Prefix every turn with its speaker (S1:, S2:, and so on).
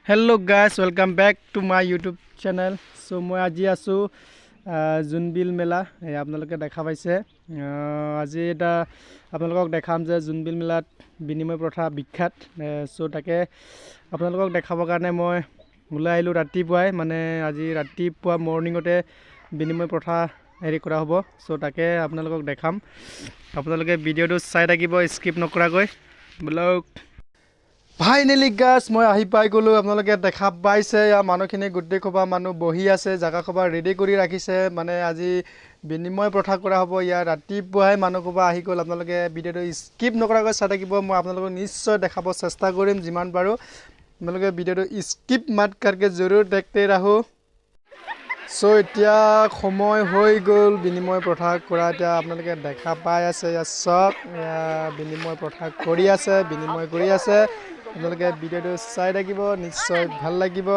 S1: Hello guys, welcome back to my YouTube channel. So মই আজি আছো junbil মেলা এই আপোনালোকে দেখা পাইছে আজি এটা আপোনালোকক দেখাম যে junbil মেলাত বিনিময় প্ৰথা বিখ্যাত সো তাকে আপোনালোকক দেখাবৰ কাৰণে মই ওলাই আহিলো ৰাতিপুৱাই মানে আজি ৰাতিপুৱা মৰ্নিংতে বিনিময় প্ৰথা হেৰি কৰা হ'ব সো তাকে আপোনালোকক দেখাম আপোনালোকে ভিডিঅটো চাই থাকিব স্কিপ নকৰাকৈ ব্লগ Finally guys মই আহি পাই গলো আপোনালোকে দেখা পাইছে ইয়া মানুহখিনি গুড্ডে খবা মানুহ বহি আছে জাগা খবা ৰেডি কৰি ৰাখিছে মানে আজি বিনিময় প্ৰথা কৰা হ'ব ইয়া ৰাতিপুৱাই মানুহ খবা আহি গল আপোনালোকে ভিডিঅটো স্কিপ নকৰাকৈ চাই থাকিব মই আপোনালোকক নিশ্চয় দেখাব চেষ্টা কৰিম যিমান পাৰো আপোনালোকে ভিডিঅটো স্কিপ মাত करके जरूर देखते रहो সো এতিয়া সময় হৈ গল বিনিময় প্ৰথা কৰা এতিয়া আপোনালোকে দেখা পাই আছে ইয়া সব বিনিময় প্ৰথা কৰি আছে বিনিময় কৰি আছে আপোনালোকে ভিডিঅটো চাই থাকিব নিশ্চয় ভাল লাগিব